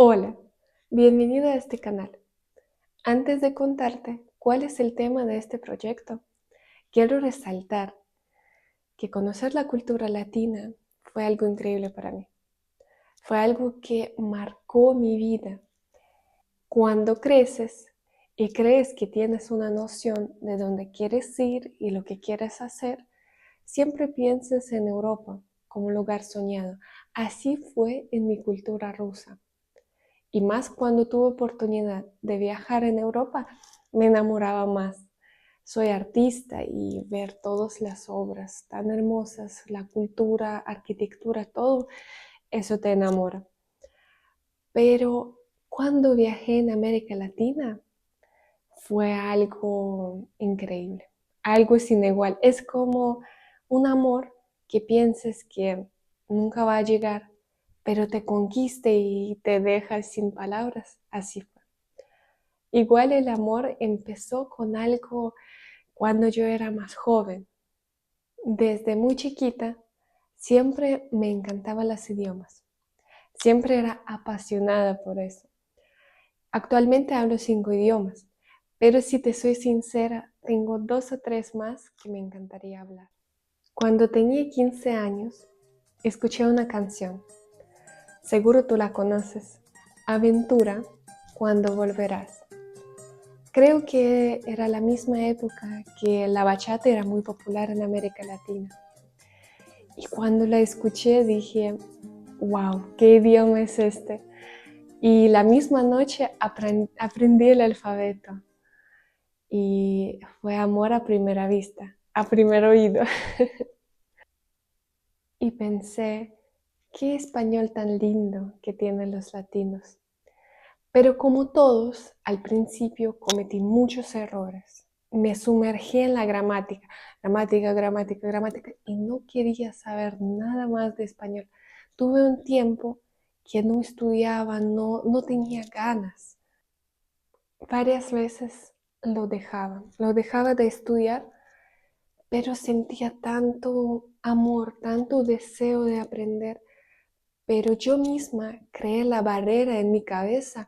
Hola, bienvenido a este canal. Antes de contarte cuál es el tema de este proyecto, quiero resaltar que conocer la cultura latina fue algo increíble para mí. Fue algo que marcó mi vida. Cuando creces y crees que tienes una noción de dónde quieres ir y lo que quieres hacer, siempre piensas en Europa como un lugar soñado. Así fue en mi cultura rusa. Y más cuando tuve oportunidad de viajar en Europa, me enamoraba más. Soy artista y ver todas las obras tan hermosas, la cultura, arquitectura, todo eso te enamora. Pero cuando viajé en América Latina fue algo increíble, algo sin igual. Es como un amor que piensas que nunca va a llegar, pero te conquiste y te deja sin palabras. Así fue. Igual el amor empezó con algo cuando yo era más joven. Desde muy chiquita siempre me encantaban los idiomas. Siempre era apasionada por eso. Actualmente hablo 5 idiomas, pero si te soy sincera, tengo 2 o 3 más que me encantaría hablar. Cuando tenía 15 años, escuché una canción. Seguro tú la conoces. Aventura, cuando volverás. Creo que era la misma época que la bachata era muy popular en América Latina. Y cuando la escuché dije, wow, ¿qué idioma es este? Y la misma noche aprendí el alfabeto. Y fue amor a primera vista, a primer oído. Y pensé, qué español tan lindo que tienen los latinos. Pero como todos, al principio cometí muchos errores. Me sumergí en la gramática, gramática, gramática, gramática, y no quería saber nada más de español. Tuve un tiempo que no estudiaba, no tenía ganas. Varias veces lo dejaba de estudiar, pero sentía tanto amor, tanto deseo de aprender, pero yo misma creé la barrera en mi cabeza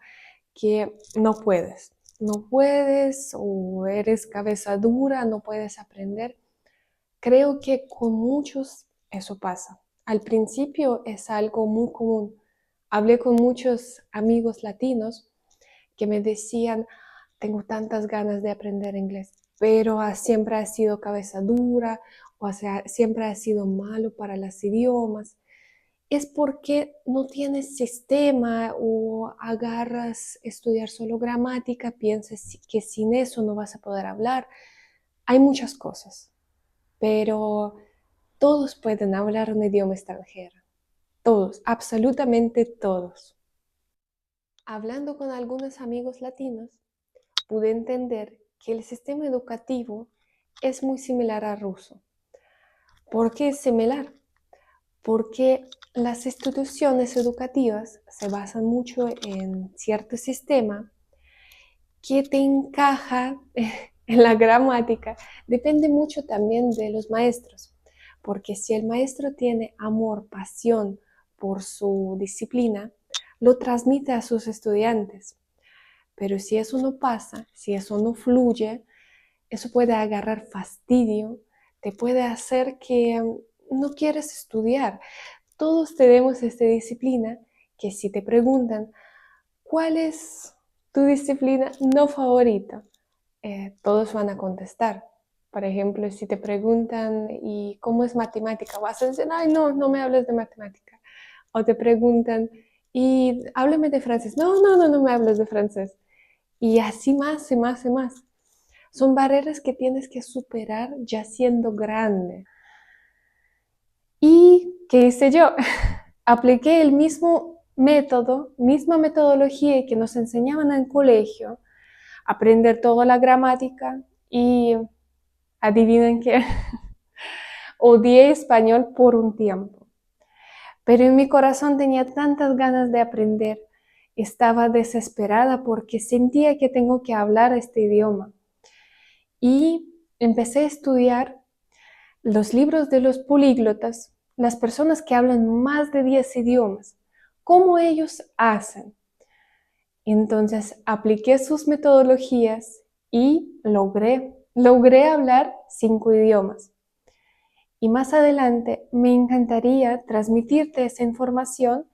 que no puedes o eres cabeza dura, no puedes aprender. Creo que con muchos eso pasa. Al principio es algo muy común. Hablé con muchos amigos latinos que me decían, tengo tantas ganas de aprender inglés, pero siempre ha sido cabeza dura, o sea, siempre ha sido malo para los idiomas. Es porque no tienes sistema o agarras estudiar solo gramática, piensas que sin eso no vas a poder hablar. Hay muchas cosas, pero todos pueden hablar un idioma extranjero. Todos, absolutamente todos. Hablando con algunos amigos latinos, pude entender que el sistema educativo es muy similar al ruso. ¿Por qué es similar? Porque las instituciones educativas se basan mucho en cierto sistema que te encaja en la gramática. Depende mucho también de los maestros, porque si el maestro tiene amor, pasión por su disciplina, lo transmite a sus estudiantes. Pero si eso no pasa, si eso no fluye, eso puede agarrar fastidio, te puede hacer que no quieres estudiar. Todos tenemos esta disciplina que si te preguntan, ¿cuál es tu disciplina no favorita? Todos van a contestar. Por ejemplo, si te preguntan, ¿y cómo es matemática? Vas a decir, ay, no, no me hables de matemática. O te preguntan, y háblame de francés. No, no, no, no me hables de francés. Y así más y más y más. Son barreras que tienes que superar ya siendo grande. ¿Y qué hice yo? Apliqué el mismo método, misma metodología que nos enseñaban en el colegio, aprender toda la gramática y adivinen qué, odié español por un tiempo. Pero en mi corazón tenía tantas ganas de aprender, estaba desesperada porque sentía que tengo que hablar este idioma. Y empecé a estudiar los libros de los políglotas, las personas que hablan más de 10 idiomas, cómo ellos hacen. Entonces apliqué sus metodologías y logré hablar 5 idiomas. Y más adelante me encantaría transmitirte esa información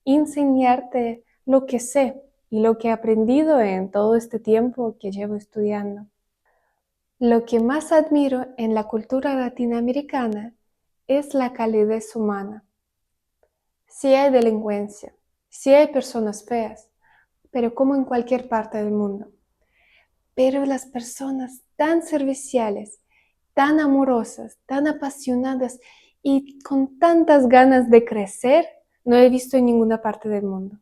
y enseñarte lo que sé y lo que he aprendido en todo este tiempo que llevo estudiando. Lo que más admiro en la cultura latinoamericana es la calidez humana. Sí hay delincuencia, sí hay personas feas, pero como en cualquier parte del mundo. Pero las personas tan serviciales, tan amorosas, tan apasionadas y con tantas ganas de crecer, no he visto en ninguna parte del mundo.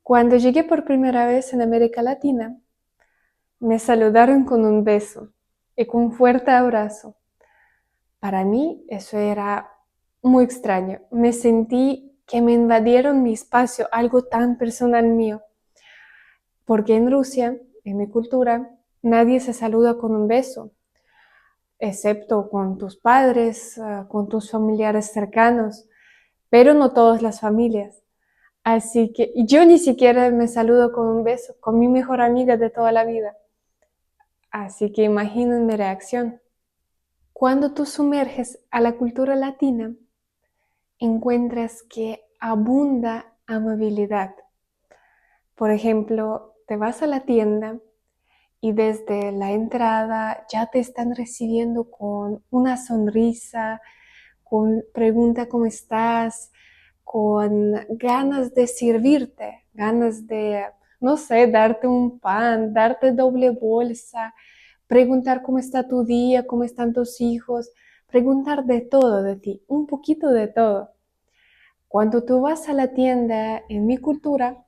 Cuando llegué por primera vez en América Latina, me saludaron con un beso y con un fuerte abrazo. Para mí eso era muy extraño. Me sentí que me invadieron mi espacio, algo tan personal mío. Porque en Rusia, en mi cultura, nadie se saluda con un beso, excepto con tus padres, con tus familiares cercanos, pero no todas las familias. Así que yo ni siquiera me saludo con un beso, con mi mejor amiga de toda la vida. Así que imaginen mi reacción. Cuando tú sumerges a la cultura latina, encuentras que abunda amabilidad. Por ejemplo, te vas a la tienda y desde la entrada ya te están recibiendo con una sonrisa, con pregunta cómo estás, con ganas de servirte, ganas de, no sé, darte un pan, darte doble bolsa, preguntar cómo está tu día, cómo están tus hijos, preguntar de todo de ti, un poquito de todo. Cuando tú vas a la tienda, en mi cultura,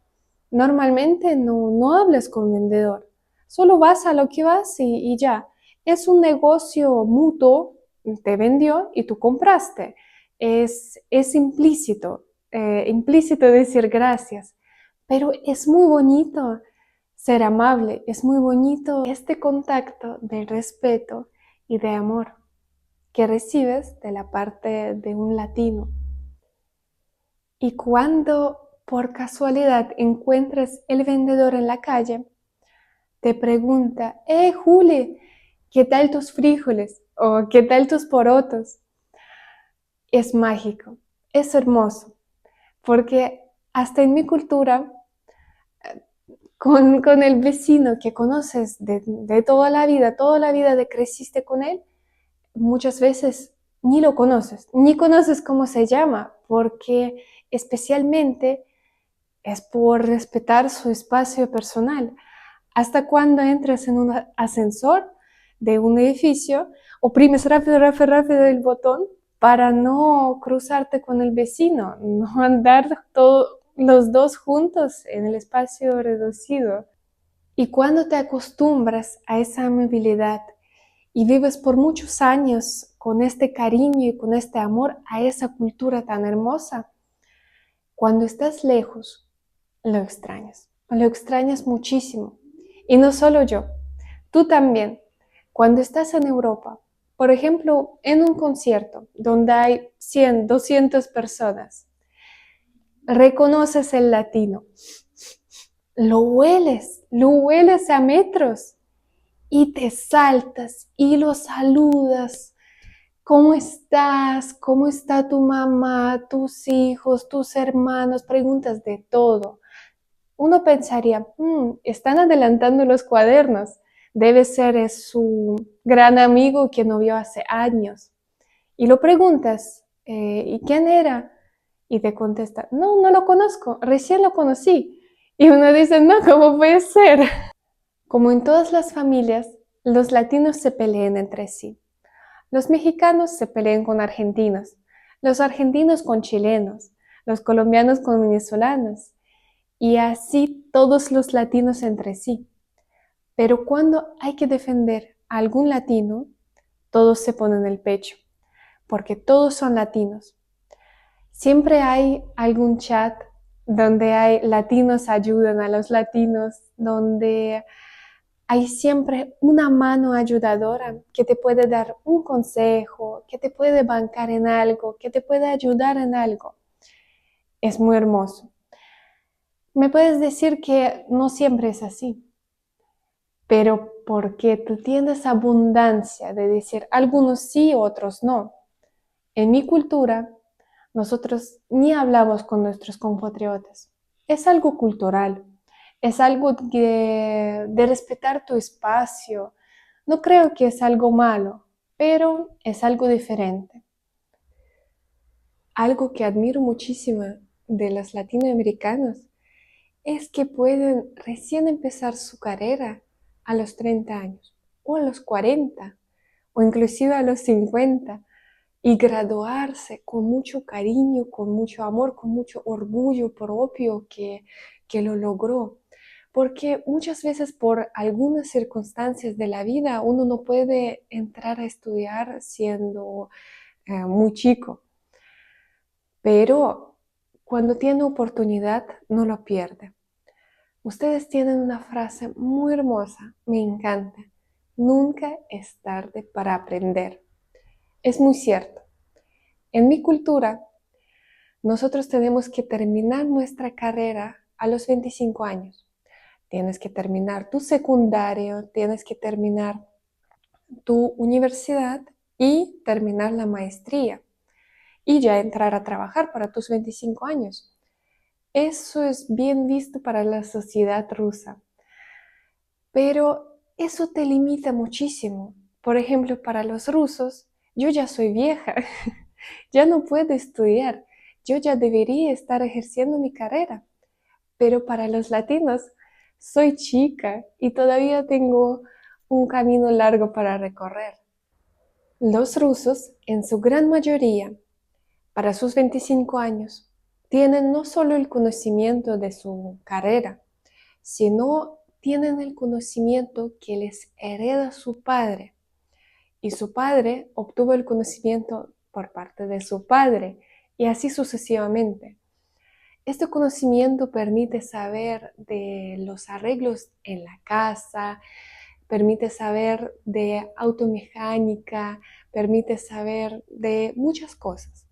normalmente no hablas con el vendedor, solo vas a lo que vas y ya. Es un negocio mutuo, te vendió y tú compraste. Es implícito decir gracias, pero es muy bonito ser amable, es muy bonito este contacto de respeto y de amor que recibes de la parte de un latino. Y cuando por casualidad encuentres el vendedor en la calle, te pregunta, Juli, ¿qué tal tus frijoles? ¿O qué tal tus porotos? Es mágico, es hermoso, porque hasta en mi cultura, con el vecino que conoces de toda la vida de creciste con él, muchas veces ni lo conoces, ni conoces cómo se llama, porque especialmente es por respetar su espacio personal. Hasta cuando entras en un ascensor de un edificio, oprimes rápido, rápido, rápido el botón para no cruzarte con el vecino, no andar los dos juntos en el espacio reducido. Y cuando te acostumbras a esa amabilidad y vives por muchos años con este cariño y con este amor a esa cultura tan hermosa, cuando estás lejos, lo extrañas muchísimo. Y no solo yo, tú también. Cuando estás en Europa, por ejemplo, en un concierto donde hay 100, 200 personas, reconoces el latino, lo hueles a metros y te saltas y lo saludas. ¿Cómo estás? ¿Cómo está tu mamá, tus hijos, tus hermanos? Preguntas de todo. Uno pensaría, están adelantando los cuadernos. Debe ser su gran amigo que no vio hace años. Y lo preguntas, ¿y quién era? Y te contesta, no lo conozco, recién lo conocí. Y uno dice, no, ¿cómo puede ser? Como en todas las familias, los latinos se pelean entre sí. Los mexicanos se pelean con argentinos, los argentinos con chilenos, los colombianos con venezolanos, y así todos los latinos entre sí. Pero cuando hay que defender a algún latino, todos se ponen el pecho, porque todos son latinos. Siempre hay algún chat donde hay latinos ayudan a los latinos, donde hay siempre una mano ayudadora que te puede dar un consejo, que te puede bancar en algo, que te puede ayudar en algo. Es muy hermoso. Me puedes decir que no siempre es así, pero porque tú tienes abundancia de decir algunos sí, otros no. En mi cultura, nosotros ni hablamos con nuestros compatriotas. Es algo cultural, es algo de respetar tu espacio. No creo que es algo malo, pero es algo diferente. Algo que admiro muchísimo de los latinoamericanos es que pueden recién empezar su carrera a los 30 años, o a los 40, o inclusive a los 50, y graduarse con mucho cariño, con mucho amor, con mucho orgullo propio que lo logró. Porque muchas veces por algunas circunstancias de la vida uno no puede entrar a estudiar siendo muy chico, pero cuando tiene oportunidad no lo pierde. Ustedes tienen una frase muy hermosa, me encanta. Nunca es tarde para aprender. Es muy cierto. En mi cultura, nosotros tenemos que terminar nuestra carrera a los 25 años. Tienes que terminar tu secundario, tienes que terminar tu universidad y terminar la maestría y ya entrar a trabajar para tus 25 años. Eso es bien visto para la sociedad rusa, pero eso te limita muchísimo. Por ejemplo, para los rusos, yo ya soy vieja, ya no puedo estudiar, yo ya debería estar ejerciendo mi carrera, pero para los latinos, soy chica y todavía tengo un camino largo para recorrer. Los rusos, en su gran mayoría, para sus 25 años, tienen no solo el conocimiento de su carrera, sino tienen el conocimiento que les hereda su padre. Y su padre obtuvo el conocimiento por parte de su padre, y así sucesivamente. Este conocimiento permite saber de los arreglos en la casa, permite saber de automecánica, permite saber de muchas cosas.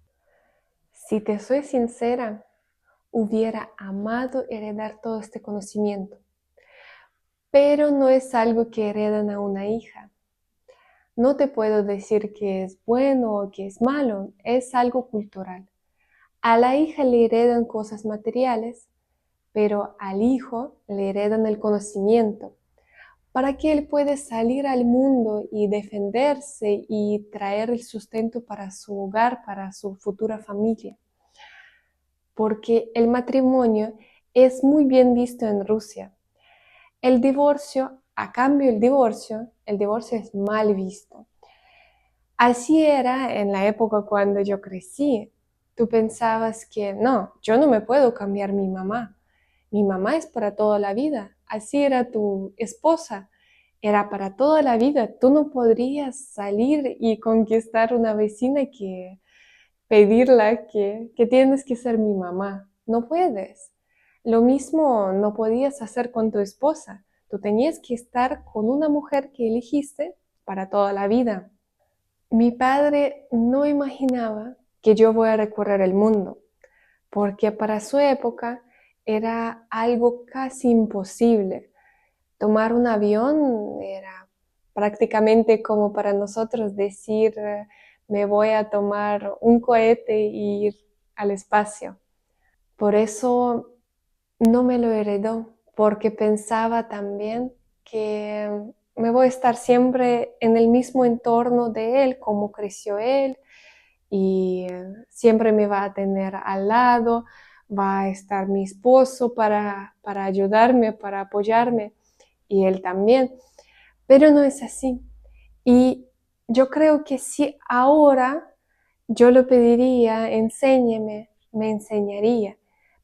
Si te soy sincera, hubiera amado heredar todo este conocimiento, pero no es algo que heredan a una hija. No te puedo decir que es bueno o que es malo, es algo cultural. A la hija le heredan cosas materiales, pero al hijo le heredan el conocimiento para que él pueda salir al mundo y defenderse y traer el sustento para su hogar, para su futura familia. Porque el matrimonio es muy bien visto en Rusia. El divorcio, a cambio el divorcio es mal visto. Así era en la época cuando yo crecí. Tú pensabas que no, yo no me puedo cambiar mi mamá. Mi mamá es para toda la vida. Así era tu esposa. Era para toda la vida. Tú no podrías salir y conquistar una vecina que pedirla que tienes que ser mi mamá. No puedes. Lo mismo no podías hacer con tu esposa. Tú tenías que estar con una mujer que elegiste para toda la vida. Mi padre no imaginaba que yo voy a recorrer el mundo, porque para su época era algo casi imposible. Tomar un avión era prácticamente como para nosotros decir, me voy a tomar un cohete e ir al espacio. Por eso no me lo heredó, porque pensaba también que me voy a estar siempre en el mismo entorno de él, como creció él, y siempre me va a tener al lado, va a estar mi esposo para ayudarme, para apoyarme, y él también. Pero no es así. Y yo creo que si ahora yo lo pediría, enséñeme, me enseñaría,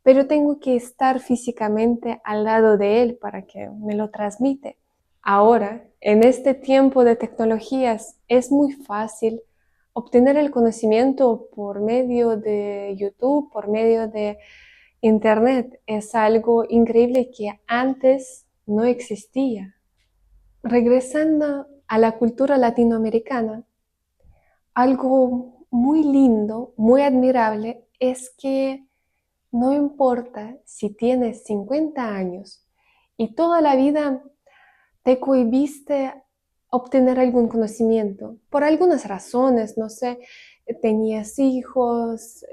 pero tengo que estar físicamente al lado de él para que me lo transmite. Ahora, en este tiempo de tecnologías, es muy fácil obtener el conocimiento por medio de YouTube, por medio de Internet. Es algo increíble que antes no existía. Regresando a la cultura latinoamericana, algo muy lindo, muy admirable, es que No importa si tienes 50 años y toda la vida te cohibiste obtener algún conocimiento, por algunas razones, no sé, tenías hijos,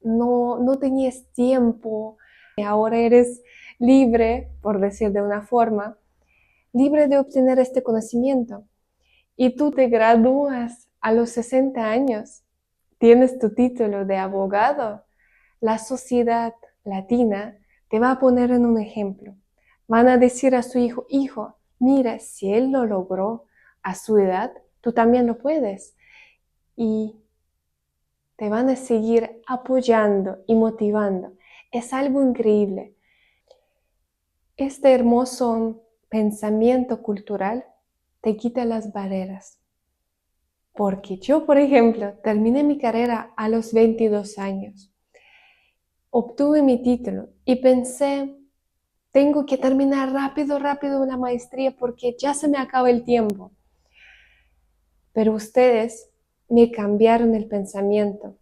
no tenías tiempo, y ahora eres libre, por decir de una forma, libre de obtener este conocimiento. Y tú te gradúas a los 60 años, tienes tu título de abogado, la sociedad latina te va a poner en un ejemplo. Van a decir a su hijo, hijo, mira, si él lo logró a su edad, tú también lo puedes. Y te van a seguir apoyando y motivando. Es algo increíble. Este hermoso pensamiento cultural te quita las barreras. Porque yo, por ejemplo, terminé mi carrera a los 22 años. Obtuve mi título y pensé, tengo que terminar rápido una maestría porque ya se me acaba el tiempo. Pero ustedes me cambiaron el pensamiento.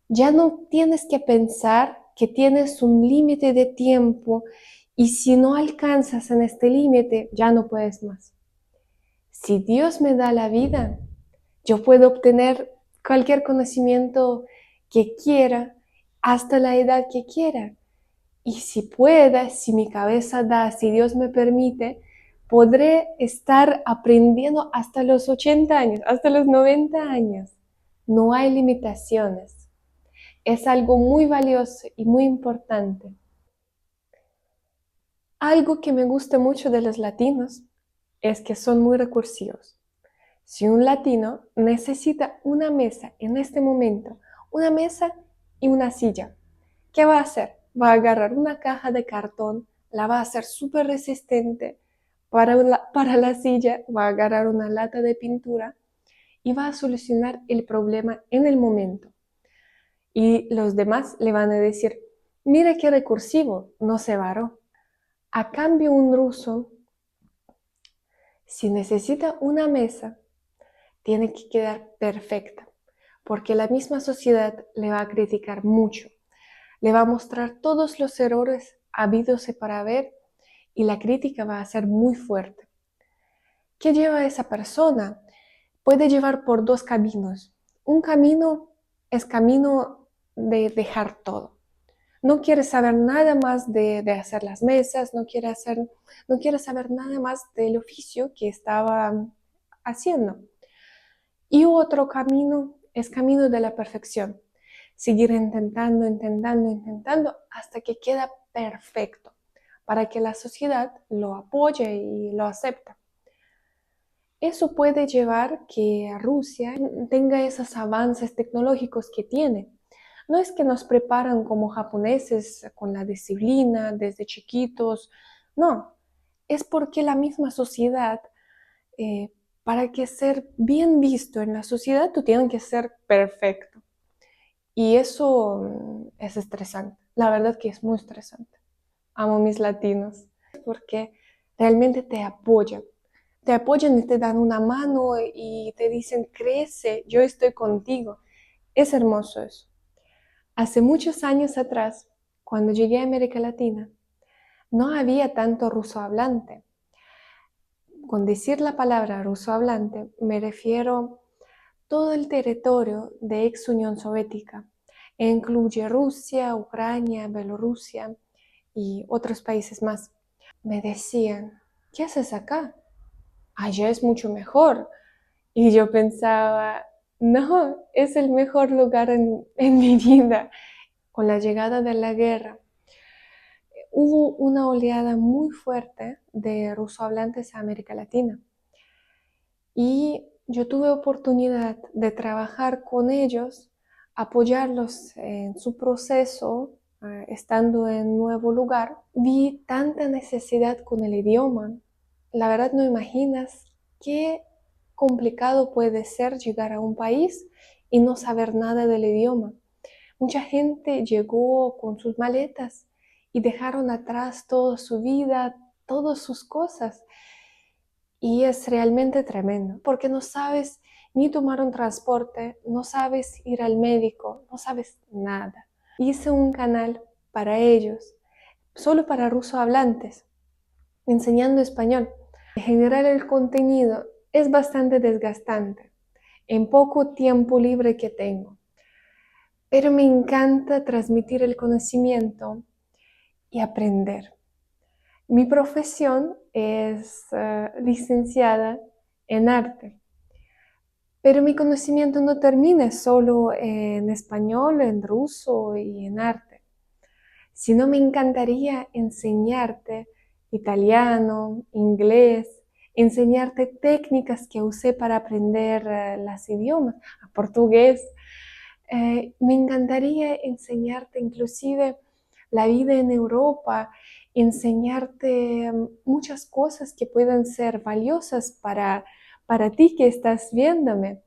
Ya no tienes que pensar que tienes un límite de tiempo y si no alcanzas en este límite, ya no puedes más. Si Dios me da la vida, yo puedo obtener cualquier conocimiento que quiera hasta la edad que quiera. Y si pueda, si mi cabeza da, si Dios me permite, podré estar aprendiendo hasta los 80 años, hasta los 90 años. No hay limitaciones. Es algo muy valioso y muy importante. Algo que me gusta mucho de los latinos es que son muy recursivos. Si un latino necesita una mesa en este momento, una mesa y una silla, ¿qué va a hacer? Va a agarrar una caja de cartón, la va a hacer súper resistente para la silla, va a agarrar una lata de pintura y va a solucionar el problema en el momento. Y los demás le van a decir, mire qué recursivo, no se varó. A cambio, un ruso, si necesita una mesa, tiene que quedar perfecta, porque la misma sociedad le va a criticar mucho. Le va a mostrar todos los errores habidos y para ver y la crítica va a ser muy fuerte. ¿Qué lleva a esa persona? Puede llevar por dos caminos. Un camino es camino de dejar todo. No quiere saber nada más de hacer las mesas, no quiere saber nada más del oficio que estaba haciendo. Y otro camino es camino de la perfección. Seguir intentando hasta que queda perfecto para que la sociedad lo apoye y lo acepte. Eso puede llevar que Rusia tenga esos avances tecnológicos que tiene. No es que nos preparan como japoneses con la disciplina desde chiquitos, no, es porque la misma sociedad, para que ser bien visto en la sociedad, tú tienes que ser perfecto. Y eso es estresante, la verdad que es muy estresante. Amo mis latinos porque realmente te apoyan y te dan una mano y te dicen, crece, yo estoy contigo. Es hermoso eso. Hace muchos años atrás, cuando llegué a América Latina, no había tanto ruso hablante. Con decir la palabra ruso hablante, me refiero todo el territorio de ex Unión Soviética. E incluye Rusia, Ucrania, Bielorrusia y otros países más. Me decían, ¿qué haces acá? Allá es mucho mejor. Y yo pensaba, no, es el mejor lugar en mi vida. Con la llegada de la guerra, hubo una oleada muy fuerte de rusohablantes a América Latina. Y yo tuve oportunidad de trabajar con ellos, apoyarlos en su proceso, estando en un nuevo lugar. Vi tanta necesidad con el idioma. La verdad no imaginas qué complicado puede ser llegar a un país y no saber nada del idioma. Mucha gente llegó con sus maletas y dejaron atrás toda su vida, todas sus cosas. Y es realmente tremendo, porque no sabes ni tomar un transporte, no sabes ir al médico, no sabes nada. Hice un canal para ellos, solo para ruso hablantes, enseñando español. En general el contenido es bastante desgastante, en poco tiempo libre que tengo, pero me encanta transmitir el conocimiento y aprender. Mi profesión es licenciada en arte, pero mi conocimiento no termina solo en español, en ruso y en arte, sino me encantaría enseñarte italiano, inglés, enseñarte técnicas que usé para aprender los idiomas, portugués. Me encantaría enseñarte inclusive la vida en Europa, enseñarte muchas cosas que pueden ser valiosas para ti que estás viéndome.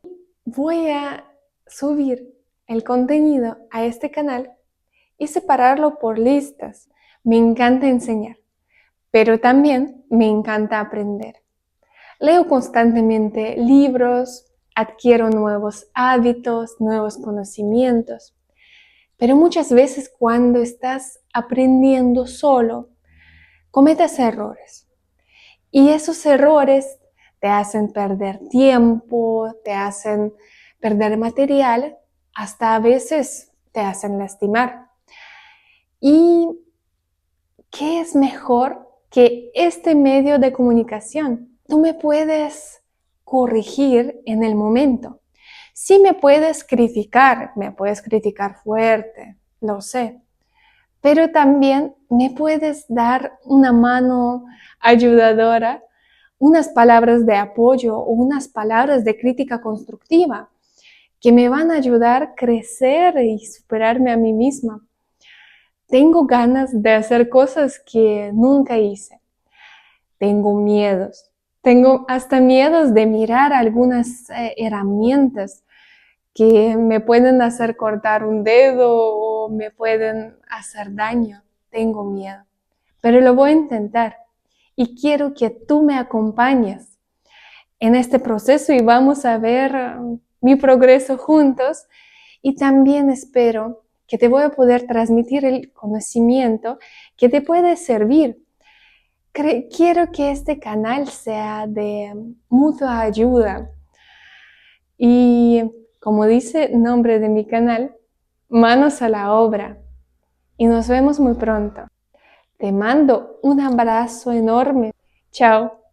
Voy a subir el contenido a este canal y separarlo por listas. Me encanta enseñar, pero también me encanta aprender. Leo constantemente libros, adquiero nuevos hábitos, nuevos conocimientos, pero muchas veces cuando estás aprendiendo solo, cometes errores. Y esos errores te hacen perder tiempo, te hacen perder material, hasta a veces te hacen lastimar. ¿Y qué es mejor que este medio de comunicación? Tú me puedes corregir en el momento. Sí me puedes criticar fuerte, lo sé, pero también me puedes dar una mano ayudadora, unas palabras de apoyo o unas palabras de crítica constructiva que me van a ayudar a crecer y superarme a mí misma. Tengo ganas de hacer cosas que nunca hice. Tengo miedos. Tengo hasta miedos de mirar algunas herramientas que me pueden hacer cortar un dedo o me pueden hacer daño. Tengo miedo, pero lo voy a intentar y quiero que tú me acompañes en este proceso y vamos a ver mi progreso juntos y también espero que te voy a poder transmitir el conocimiento que te puede servir. Quiero que este canal sea de mutua ayuda y como dice el nombre de mi canal, manos a la obra y nos vemos muy pronto. Te mando un abrazo enorme. Chao.